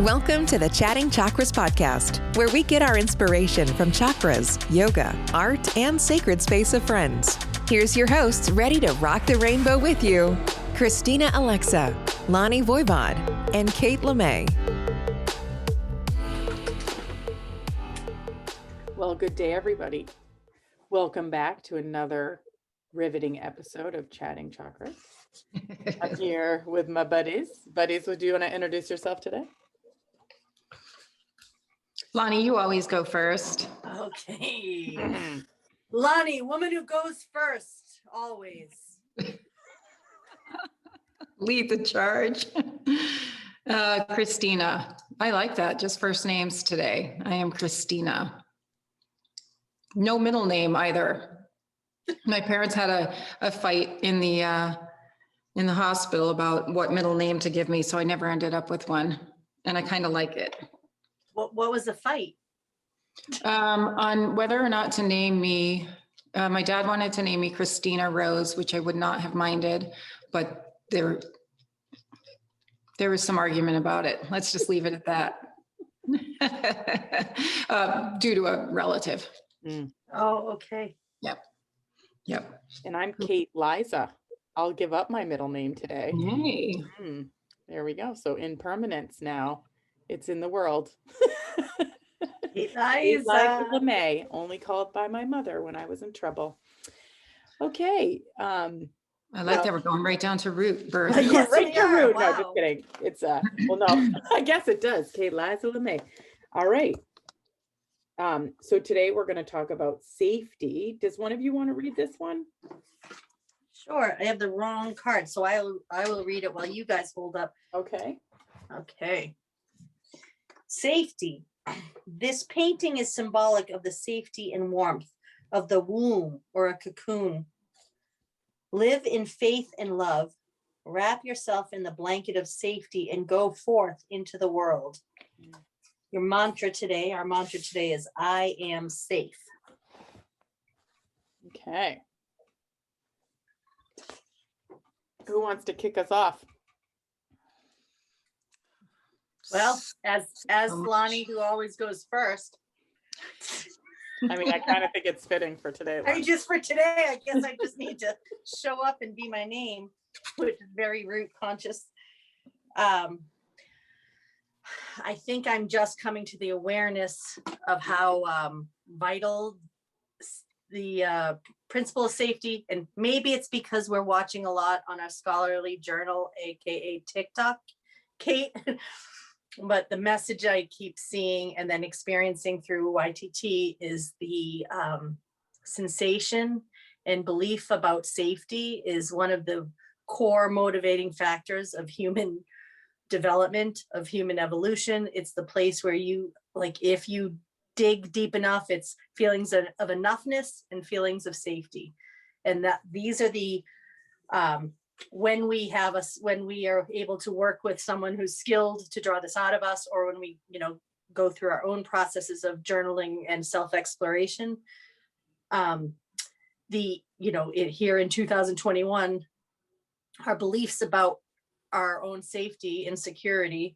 Welcome to the Chatting Chakras podcast, where we get our inspiration from chakras, yoga, art, and sacred space of friends. Here's your hosts ready to rock the rainbow with you, Christina Alexa, Lani Voivod, and Kate LeMay. Well, good day, everybody. Welcome back to another riveting episode of Chatting Chakras. I'm here with my buddies. Buddies, would you want to introduce yourself today? Lani, you always go first. Okay. Lani, woman who goes first, always. Lead the charge. Christina. I like that. Just first names today. I am Christina. No middle name either. My parents had a fight in the hospital about what middle name to give me, so I never ended up with one, and I kind of like it. What was the fight? On whether or not to name me. My dad wanted to name me Christina Rose, which I would not have minded, but there was some argument about it. Let's just leave it at that. Due to a relative. Mm. Oh, okay. Yep. And I'm Kate Liza. I'll give up my middle name today. Yay. There we go. So impermanence now. It's in the world. Kate Liza Liza. LeMay, only called by my mother when I was in trouble. Okay. I like that we're going right down to root birth. Yes, Right we to are. root. No, Wow. just kidding. It's well, no, I guess it does. Kate Liza LeMay. All right. So today we're going to talk about safety. Does one of you want to read this one? Sure. I have the wrong card, so I will read it while you guys hold up. Okay. Okay. Safety. This painting is symbolic of the safety and warmth of the womb or a cocoon. Live in faith and love. Wrap yourself in the blanket of safety and go forth into the world. Our mantra today is I am safe. Okay. Who wants to kick us off? Well, as So much. Lani, who always goes first. I mean, I kind of think it's fitting for today. I just for today, I guess I just need to show up and be my name, which is very root conscious. I think I'm just coming to the awareness of how vital the principle of safety, and maybe it's because we're watching a lot on our scholarly journal, aka TikTok, Kate. But the message I keep seeing and then experiencing through YTT is the sensation and belief about safety is one of the core motivating factors of human development, of human evolution. It's the place where you, like, if you dig deep enough, it's feelings of enoughness and feelings of safety. And that these are the when we are able to work with someone who's skilled to draw this out of us, or when we, go through our own processes of journaling and self-exploration, here in 2021, our beliefs about our own safety and security,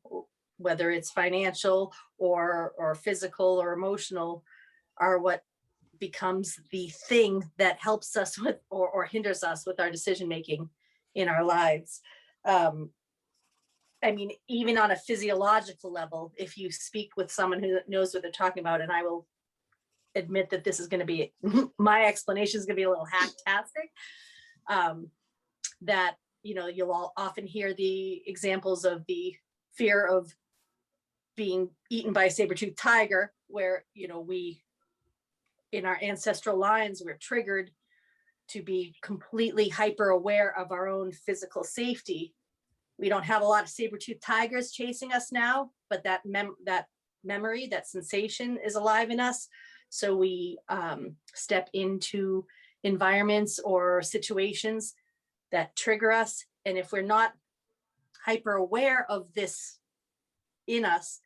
whether it's financial or physical or emotional, are what becomes the thing that helps us with or hinders us with our decision making in our lives. I mean, even on a physiological level, if you speak with someone who knows what they're talking about, and I will admit that this is going to be, my explanation is going to be a little hack-tastic, that, you'll all often hear the examples of the fear of being eaten by a saber-toothed tiger, where, we, in our ancestral lines, we're triggered to be completely hyper aware of our own physical safety. We don't have a lot of saber-toothed tigers chasing us now, but that memory, that sensation is alive in us. So we step into environments or situations that trigger us. And if we're not hyper aware of this in us,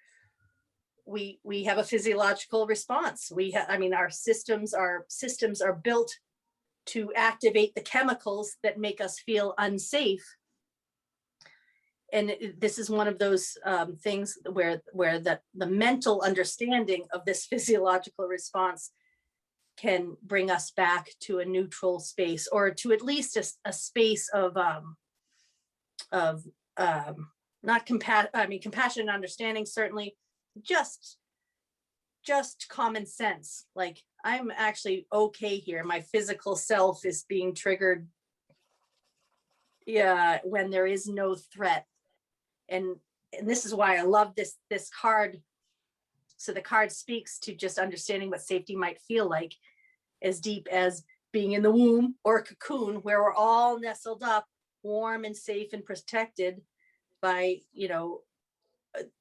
we have a physiological response. Our systems are built to activate the chemicals that make us feel unsafe. this is one of those things where the mental understanding of this physiological response can bring us back to a neutral space, or to at least a space of not compassion and understanding, certainly, just common sense. Like, I'm actually okay here. My physical self is being triggered, when there is no threat. And this is why I love this card. So the card speaks to just understanding what safety might feel like, as deep as being in the womb or a cocoon, where we're all nestled up, warm and safe and protected by,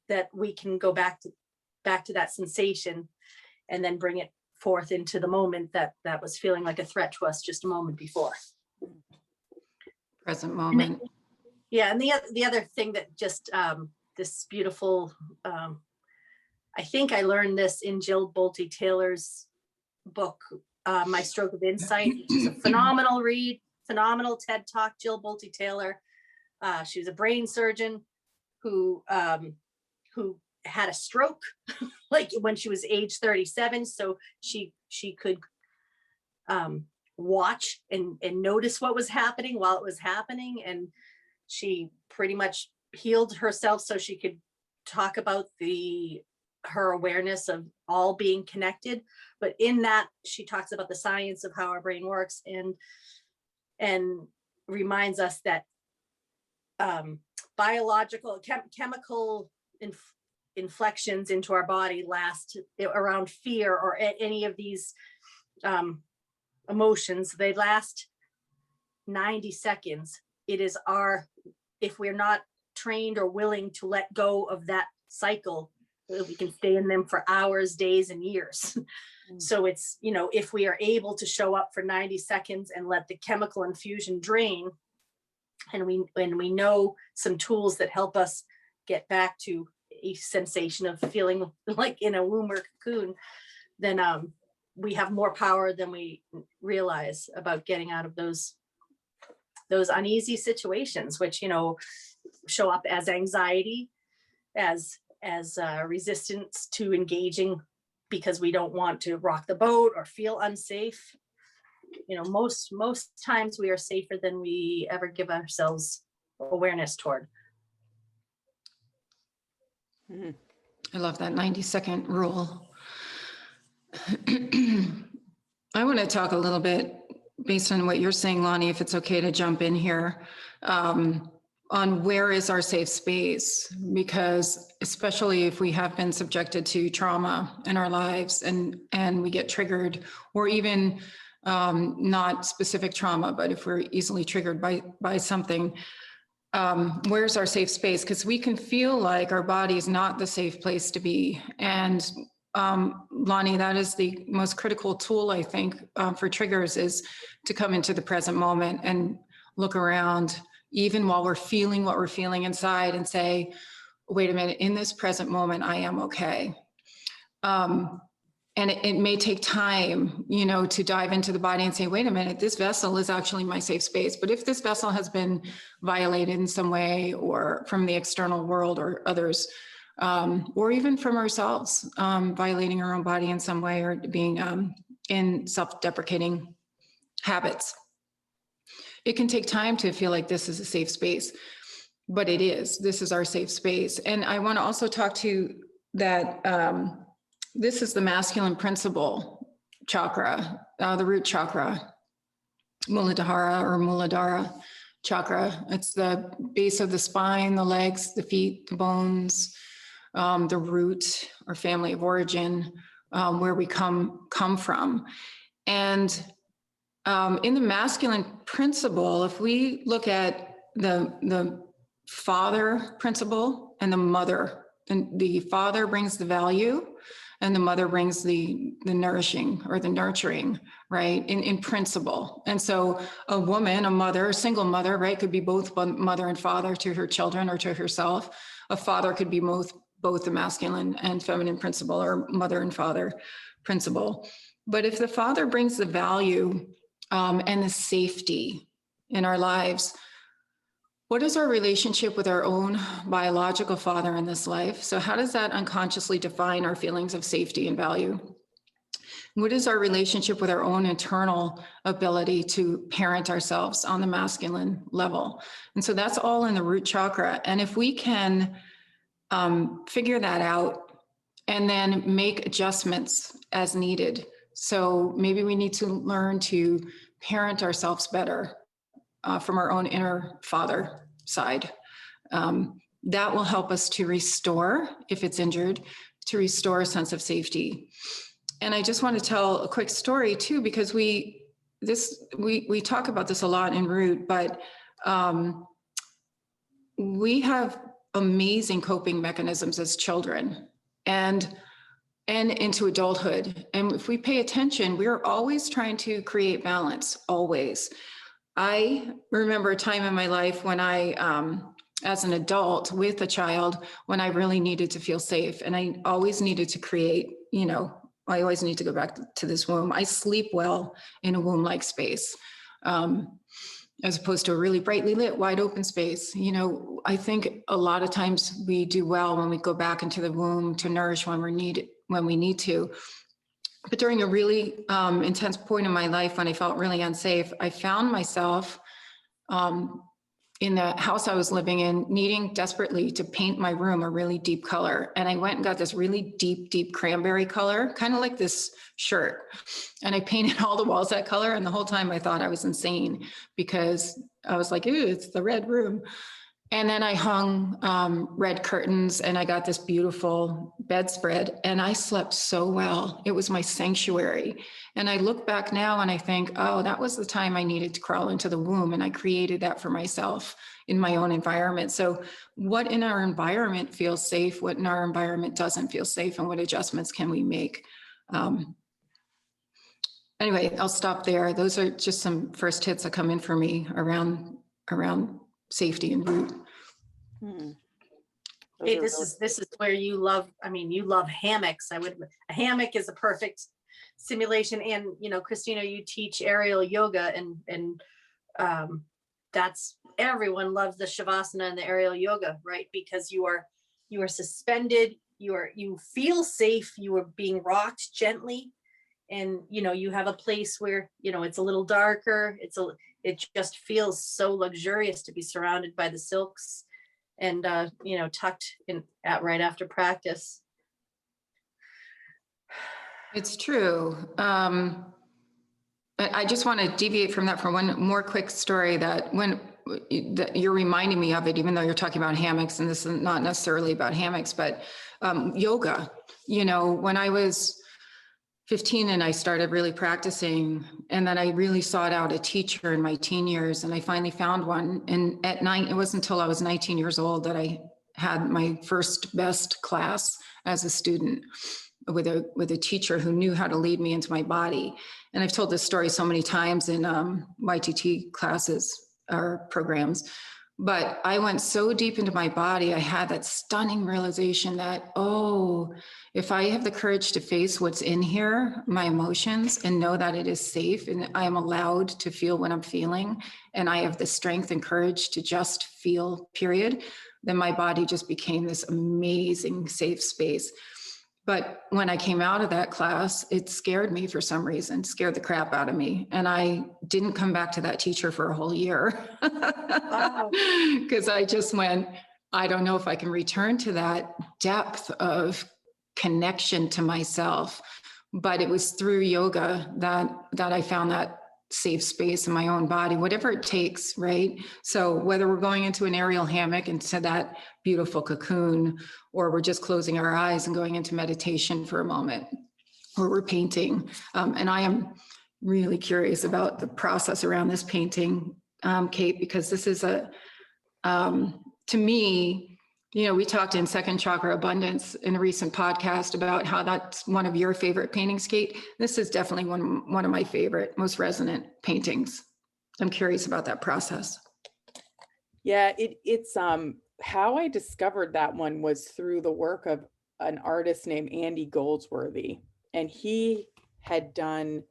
that we can go back to that sensation, and then bring it forth into the moment that was feeling like a threat to us just a moment before. Present moment. Yeah, and the other thing that just this beautiful, I think I learned this in Jill Bolte Taylor's book, My Stroke of Insight, which is a phenomenal read, phenomenal TED Talk. Jill Bolte Taylor, she was a brain surgeon who had a stroke like when she was age 37, so she could watch and notice what was happening while it was happening, and she pretty much healed herself so she could talk about her awareness of all being connected. But in that, she talks about the science of how our brain works, and reminds us that biological chemical inflections into our body last around fear or any of these emotions. They last 90 seconds. It is if we're not trained or willing to let go of that cycle, we can stay in them for hours, days, and years. So it's, if we are able to show up for 90 seconds and let the chemical infusion drain, and we know some tools that help us get back to a sensation of feeling like in a womb or cocoon, then we have more power than we realize about getting out of those uneasy situations, which show up as anxiety, as resistance to engaging because we don't want to rock the boat or feel unsafe. Most times we are safer than we ever give ourselves awareness toward. I love that 90-second rule. I want to talk a little bit, based on what you're saying, Lani, if it's okay to jump in here, on where is our safe space, because especially if we have been subjected to trauma in our lives and we get triggered, or even not specific trauma, but if we're easily triggered by something, where's our safe space? Because we can feel like our body is not the safe place to be. And Lani, that is the most critical tool, I think, for triggers, is to come into the present moment and look around, even while we're feeling what we're feeling inside, and say, wait a minute, in this present moment, I am okay. And it may take time, to dive into the body and say, wait a minute, this vessel is actually my safe space. But if this vessel has been violated in some way, or from the external world or others, or even from ourselves, violating our own body in some way, or being in self-deprecating habits, it can take time to feel like this is a safe space. But this is our safe space. And I want to also talk to that, this is the masculine principle chakra, the root chakra, Muladhara or Muladhara chakra. It's the base of the spine, the legs, the feet, the bones, the root or family of origin, where we come from. And in the masculine principle, if we look at the father principle and the mother, then the father brings the value, and the mother brings the nourishing or the nurturing, right, in principle. And so a woman, a mother, a single mother, right, could be both mother and father to her children or to herself. A father could be both the masculine and feminine principle, or mother and father principle. But if the father brings the value and the safety in our lives, what is our relationship with our own biological father in this life? So how does that unconsciously define our feelings of safety and value? What is our relationship with our own internal ability to parent ourselves on the masculine level? And so that's all in the root chakra. And if we can figure that out and then make adjustments as needed. So maybe we need to learn to parent ourselves better from our own inner father side. That will help us to restore, if it's injured, to restore a sense of safety. And I just want to tell a quick story too, because we talk about this a lot in Root, but we have amazing coping mechanisms as children and into adulthood. And if we pay attention, we're always trying to create balance, always. I remember a time in my life when I, as an adult with a child, when I really needed to feel safe, and I always needed to create, I always need to go back to this womb. I sleep well in a womb-like space, as opposed to a really brightly lit, wide open space. I think a lot of times we do well when we go back into the womb to nourish when we need to. But during a really intense point in my life when I felt really unsafe, I found myself in the house I was living in, needing desperately to paint my room a really deep color. And I went and got this really deep cranberry color, kind of like this shirt. And I painted all the walls that color. And the whole time I thought I was insane because I was like, ooh, it's the red room. And then I hung red curtains and I got this beautiful bedspread and I slept so well. It was my sanctuary. And I look back now and I think, oh, that was the time I needed to crawl into the womb. And I created that for myself in my own environment. So what in our environment feels safe, what in our environment doesn't feel safe, and what adjustments can we make? Anyway, I'll stop there. Those are just some first hits that come in for me around safety and Root. Hey, this is where you love hammocks. A hammock is a perfect simulation. And Christina, you teach aerial yoga, and that's, everyone loves the shavasana and the aerial yoga, right? Because you are suspended, you feel safe, you are being rocked gently, and you have a place where it's a little darker, it just feels so luxurious to be surrounded by the silks and tucked in at right after practice. It's true. I just want to deviate from that for one more quick story that you're reminding me of it, even though you're talking about hammocks, and this is not necessarily about hammocks, but yoga. When I was 15 and I started really practicing, and then I really sought out a teacher in my teen years, and I finally found one. And it wasn't until I was 19 years old that I had my first best class as a student with a teacher who knew how to lead me into my body. And I've told this story so many times in YTT classes or programs, but I went so deep into my body, I had that stunning realization that, oh, if I have the courage to face what's in here, my emotions, and know that it is safe and I am allowed to feel what I'm feeling, and I have the strength and courage to just feel, period, then my body just became this amazing safe space. But when I came out of that class, it scared me for some reason, scared the crap out of me. And I didn't come back to that teacher for a whole year. Because I just went, I don't know if I can return to that depth of connection to myself. But it was through yoga that I found that safe space in my own body, whatever it takes, right? So whether we're going into an aerial hammock, into that beautiful cocoon, or we're just closing our eyes and going into meditation for a moment, or we're painting. And I am really curious about the process around this painting, Kate, because this is to me, we talked in Second Chakra Abundance in a recent podcast about how that's one of your favorite paintings, Kate. This is definitely one of my favorite, most resonant paintings. I'm curious about that process. Yeah, it's how I discovered that one was through the work of an artist named Goldsworthy, and he had done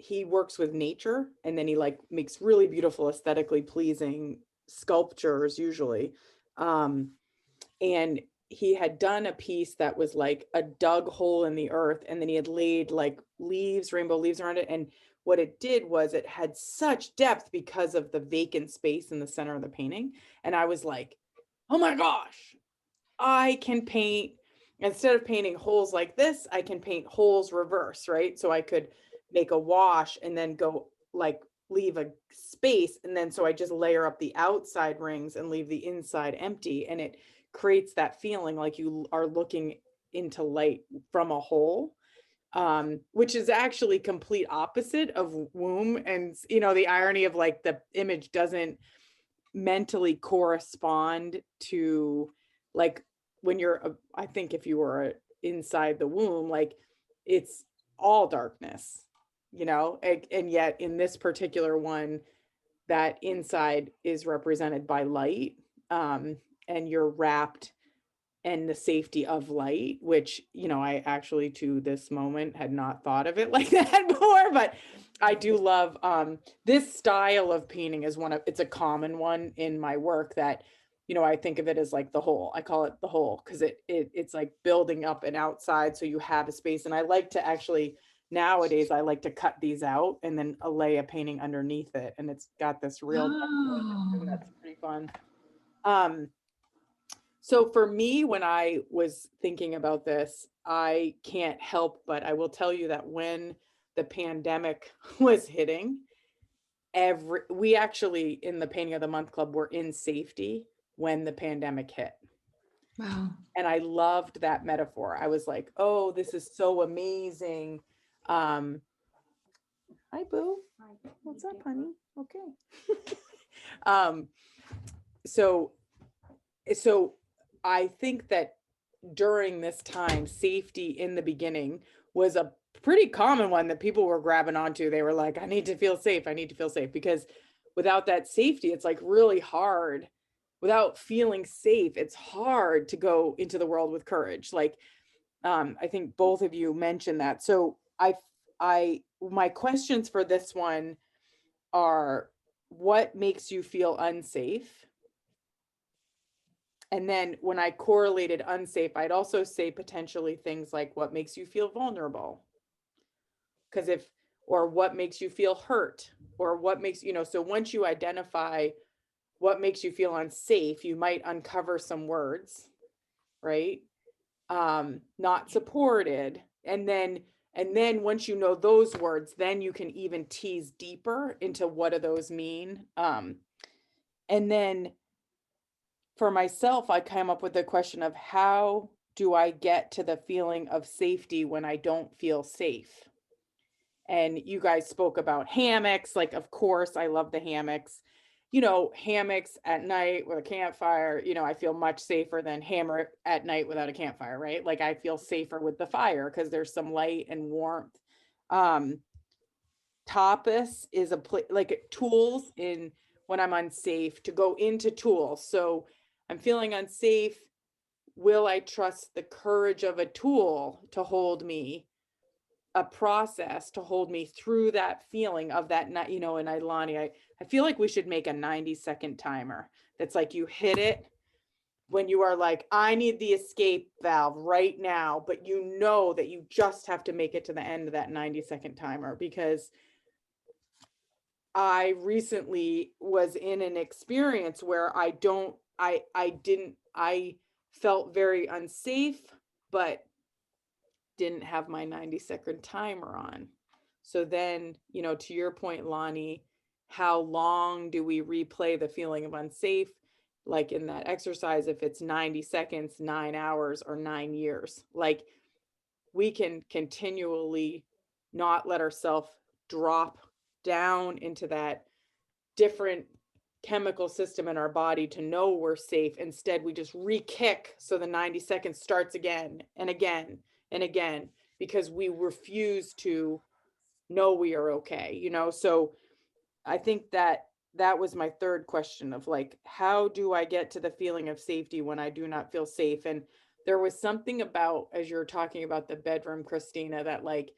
he works with nature, and then he like makes really beautiful, aesthetically pleasing sculptures usually. And he had done a piece that was like a dug hole in the earth, and then he had laid like leaves, rainbow leaves around it. And what it did was it had such depth because of the vacant space in the center of the painting. And I was like, oh my gosh, I can paint, instead of painting holes like this, I can paint holes reverse, right? So I could make a wash and then go like leave a space. And then so I just layer up the outside rings and leave the inside empty. And it creates that feeling like you are looking into light from a hole, which is actually complete opposite of womb. And, you know, the irony of like the image doesn't mentally correspond to like when you're, I think if you were inside the womb, like it's all darkness, you know, and yet in this particular one, that inside is represented by light, and you're wrapped in the safety of light, which, you know, I actually to this moment had not thought of it like that before, but I do love this style of painting is it's a common one in my work that, you know, I think of it as like the whole, I call it the whole, because it's like building up and outside. So you have a space. And I like to actually, nowadays, I like to cut these out and then lay a painting underneath it. And it's got this real, and that's pretty fun. So for me, when I was thinking about this, I can't help, but I will tell you that when the pandemic was hitting, we actually in the Painting of the Month Club were in safety when the pandemic hit. Wow. And I loved that metaphor. I was like, oh, this is so amazing. Hi, Boo. What's up, honey? Okay. So I think that during this time, safety in the beginning was a pretty common one that people were grabbing onto. They were like, I need to feel safe. I need to feel safe, because without that safety, it's like really hard. Without feeling safe, it's hard to go into the world with courage. Like, I think both of you mentioned that. So my questions for this one are, what makes you feel unsafe? And then when I correlated unsafe, I'd also say potentially things like what makes you feel vulnerable? Because or what makes you feel hurt, or what makes, you know, so once you identify what makes you feel unsafe, you might uncover some words, right? Not supported. And then once you know those words, then you can even tease deeper into what do those mean. And then for myself, I came up with the question of how do I get to the feeling of safety when I don't feel safe? And you guys spoke about hammocks. Like, of course, I love the hammocks. You know, hammocks at night with a campfire, you know, I feel much safer than hammock at night without a campfire, right? Like I feel safer with the fire because there's some light and warmth. Tapas is like tools in when I'm unsafe to go into tools. So I'm feeling unsafe. Will I trust the courage of a tool to hold me, a process to hold me through that feeling of that night, you know? And Lani, I feel like we should make a 90-second timer. That's like you hit it when you are like, I need the escape valve right now, but you know that you just have to make it to the end of that 90-second timer. Because I recently was in an experience where I felt very unsafe, but didn't have my 90-second timer on. So then, you know, to your point, Lani, how long do we replay the feeling of unsafe? Like in that exercise, if it's 90 seconds, 9 hours, or 9 years, like we can continually not let ourselves drop down into that different chemical system in our body to know we're safe. Instead, we just re-kick. So the 90 seconds starts again and again and again, because we refuse to know we are okay, you know? So I think that was my third question of like, how do I get to the feeling of safety when I do not feel safe? And there was something about, as you're talking about the bedroom, Christina, that like,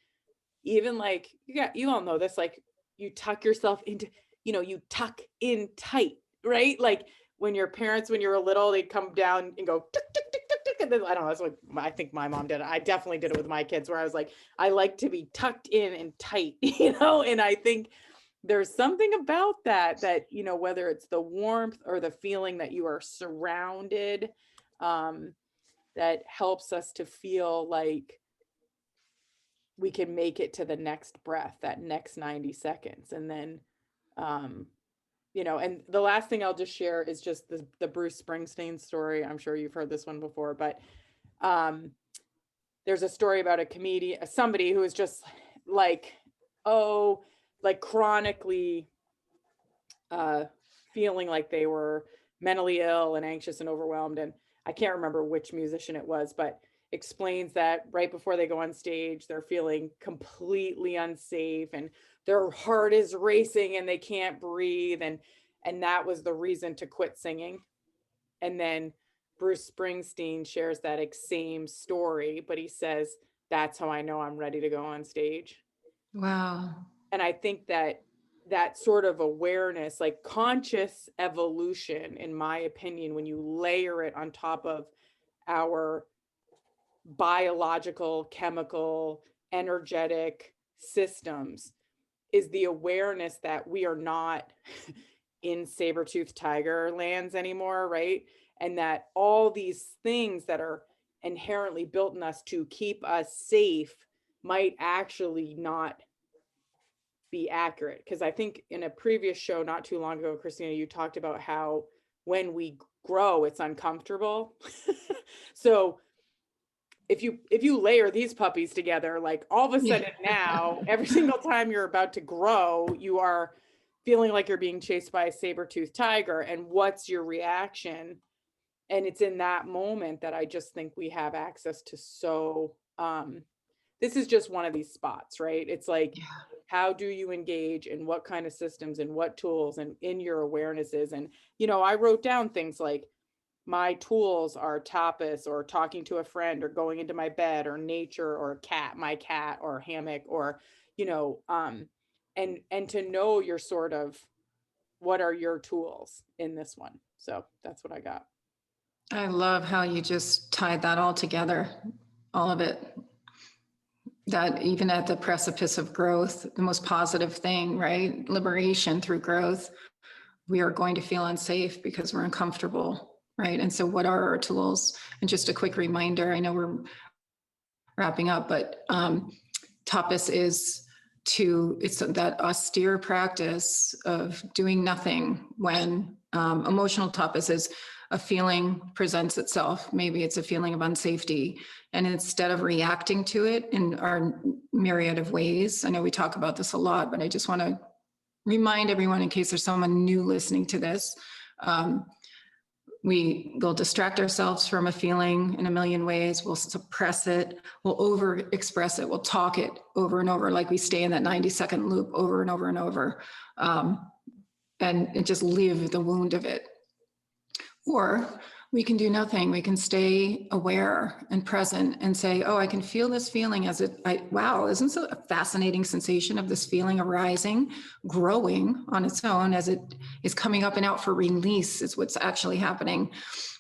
even like, you all know this, like you tuck yourself into, you tuck in tight, right? Like when your parents, when you were little, they'd come down and go, tick, tick, tick, tick, tick. And then, I don't know, that's what I think my mom did. I definitely did it with my kids, where I was like, I like to be tucked in and tight, and I think there's something about that, whether it's the warmth or the feeling that you are surrounded, that helps us to feel like we can make it to the next breath, that next 90 seconds. And then, and the last thing I'll just share is just the Bruce Springsteen story. I'm sure you've heard this one before, but there's a story about a comedian, somebody who is just like, chronically feeling like they were mentally ill and anxious and overwhelmed. And I can't remember which musician it was, but explains that right before they go on stage, they're feeling completely unsafe and their heart is racing and they can't breathe. And that was the reason to quit singing. And then Bruce Springsteen shares that same story, but he says, that's how I know I'm ready to go on stage. Wow. And I think that sort of awareness, like conscious evolution, in my opinion, when you layer it on top of our biological, chemical, energetic systems, is the awareness that we are not in saber-toothed tiger lands anymore, right? And that all these things that are inherently built in us to keep us safe might actually not be accurate. Because I think in a previous show not too long ago, Christina, you talked about how when we grow, it's uncomfortable. So if you layer these puppies together, like all of a sudden now, every single time you're about to grow, you are feeling like you're being chased by a saber-toothed tiger. And what's your reaction? And it's in that moment that I just think we have access to this is just one of these spots, right? It's like, how do you engage in what kind of systems and what tools and in your awarenesses? And, I wrote down things like, my tools are tapas or talking to a friend or going into my bed or nature or my cat or hammock or, and to know your sort of, what are your tools in this one? So that's what I got. I love how you just tied that all together, all of it. That even at the precipice of growth, the most positive thing, right? Liberation through growth, we are going to feel unsafe because we're uncomfortable, right? And so what are our tools? And just a quick reminder, I know we're wrapping up, but tapas it's that austere practice of doing nothing when emotional tapas is a feeling presents itself. Maybe it's a feeling of unsafety. And instead of reacting to it in our myriad of ways, I know we talk about this a lot, but I just want to remind everyone, in case there's someone new listening to this, we will distract ourselves from a feeling in a million ways. We'll suppress it. We'll over-express it. We'll talk it over and over, like we stay in that 90-second loop over and over and over, and just live the wound of it. Or we can do nothing. We can stay aware and present and say, oh, I can feel this feeling wow, isn't it a fascinating sensation of this feeling arising, growing on its own as it is coming up and out for release is what's actually happening.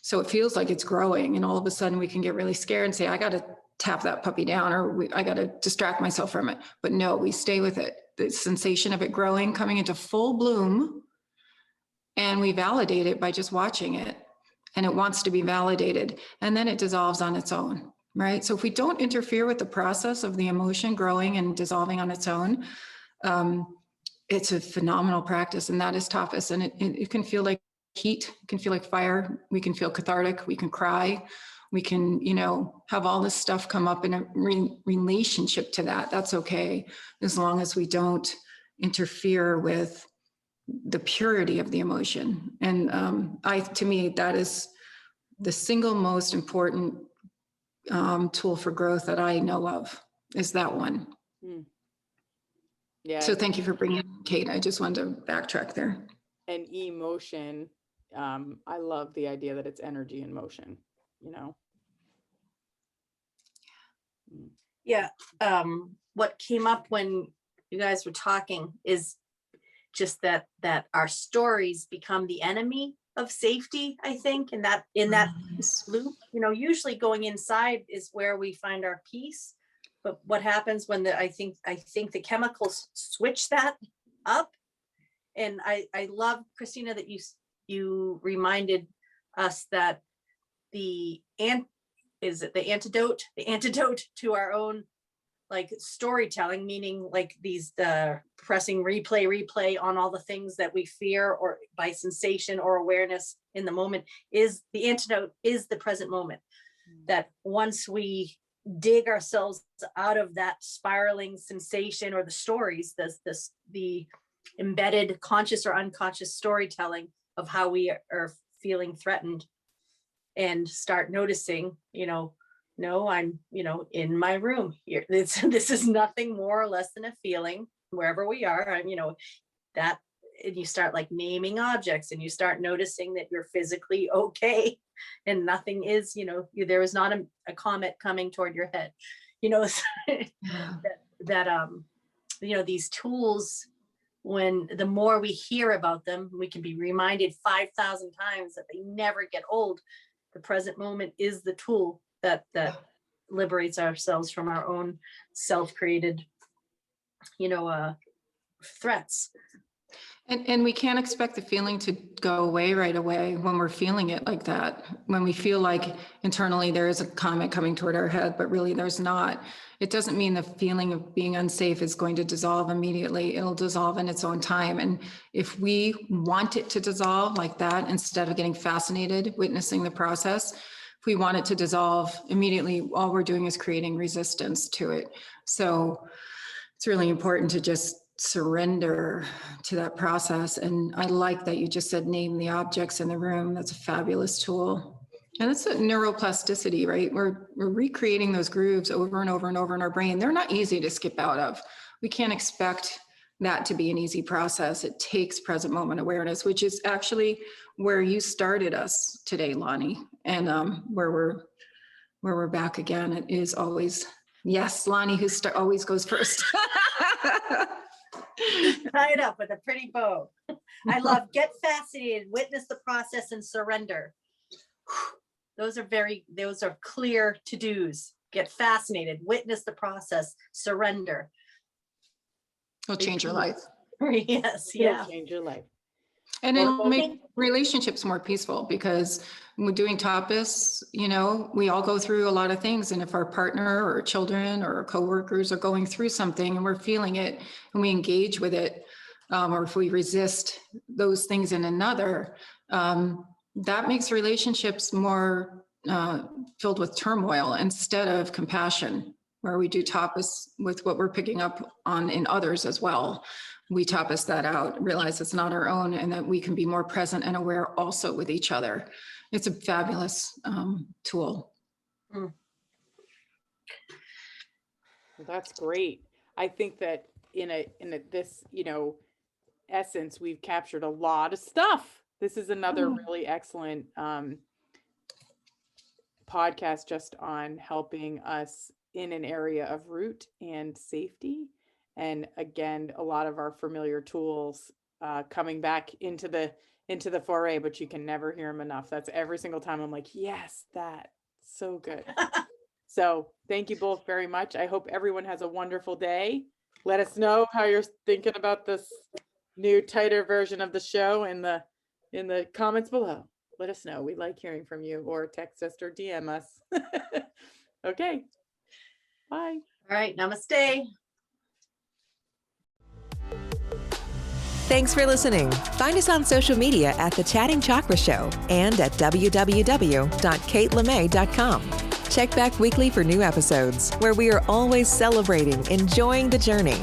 So it feels like it's growing, and all of a sudden we can get really scared and say, I got to tap that puppy down, or I got to distract myself from it. But no, we stay with it. The sensation of it growing, coming into full bloom, and we validate it by just watching it. And it wants to be validated, and then it dissolves on its own, right? So if we don't interfere with the process of the emotion growing and dissolving on its own, it's a phenomenal practice, and that is tapas. And it can feel like heat, it can feel like fire. We can feel cathartic, we can cry, we can, have all this stuff come up in a relationship to that. That's okay, as long as we don't interfere with the purity of the emotion. And to me, that is the single most important tool for growth that I know of, is that one. Yeah. So thank you for bringing it, Kate. I just wanted to backtrack there. And emotion, I love the idea that it's energy in motion, Yeah. what came up when you guys were talking is just that our stories become the enemy of safety, I think, and that in that loop, usually going inside is where we find our peace. But what happens when I think the chemicals switch that up. And I love, Christina, that you reminded us that the antidote to our own like storytelling, meaning like the pressing replay on all the things that we fear or by sensation or awareness in the moment, is the antidote is the present moment. That once we dig ourselves out of that spiraling sensation or the stories, the embedded conscious or unconscious storytelling of how we are feeling threatened, and start noticing, no, I'm, in my room here. This is nothing more or less than a feeling wherever we are. I'm, that, and you start like naming objects, and you start noticing that you're physically okay, and nothing is, there is not a comet coming toward your head, these tools, when the more we hear about them, we can be reminded 5,000 times that they never get old. The present moment is the tool that liberates ourselves from our own self-created, threats. And we can't expect the feeling to go away right away when we're feeling it like that. When we feel like internally there is a comet coming toward our head, but really there's not. It doesn't mean the feeling of being unsafe is going to dissolve immediately. It'll dissolve in its own time. And if we want it to dissolve like that, instead of getting fascinated, witnessing the process, if we want it to dissolve immediately, all we're doing is creating resistance to it. So it's really important to just surrender to that process. And I like that you just said, name the objects in the room. That's a fabulous tool. And it's a neuroplasticity, right? We're recreating those grooves over and over and over in our brain. They're not easy to skip out of. We can't expect that to be an easy process. It takes present moment awareness, which is actually where you started us today, Lani, and where we're back again. It is always, yes, Lani, who always goes first. Tie it up with a pretty bow. I love get fascinated, witness the process, and surrender. Those are clear to-dos. Get fascinated, witness the process, surrender. It'll change your life. Yes, yeah. Change your life. And it'll make relationships more peaceful, because when we're doing tapas, we all go through a lot of things. And if our partner or children or coworkers are going through something and we're feeling it and we engage with it, or if we resist those things in another, that makes relationships more filled with turmoil instead of compassion, where we do tapas with what we're picking up on in others as well. We tapas that out, realize it's not our own, and that we can be more present and aware also with each other. It's a fabulous tool. Well, that's great. I think that in this, essence, we've captured a lot of stuff. This is another really excellent podcast just on helping us in an area of root and safety. And again, a lot of our familiar tools coming back into the foray, but you can never hear them enough. That's every single time I'm like, yes, that's so good. So thank you both very much. I hope everyone has a wonderful day. Let us know how you're thinking about this new, tighter version of the show in the comments below. Let us know. We like hearing from you, or text us or DM us. Okay. Bye. All right. Namaste. Thanks for listening. Find us on social media at The Chatting Chakra Show and at www.katelemay.com. Check back weekly for new episodes, where we are always celebrating enjoying the journey.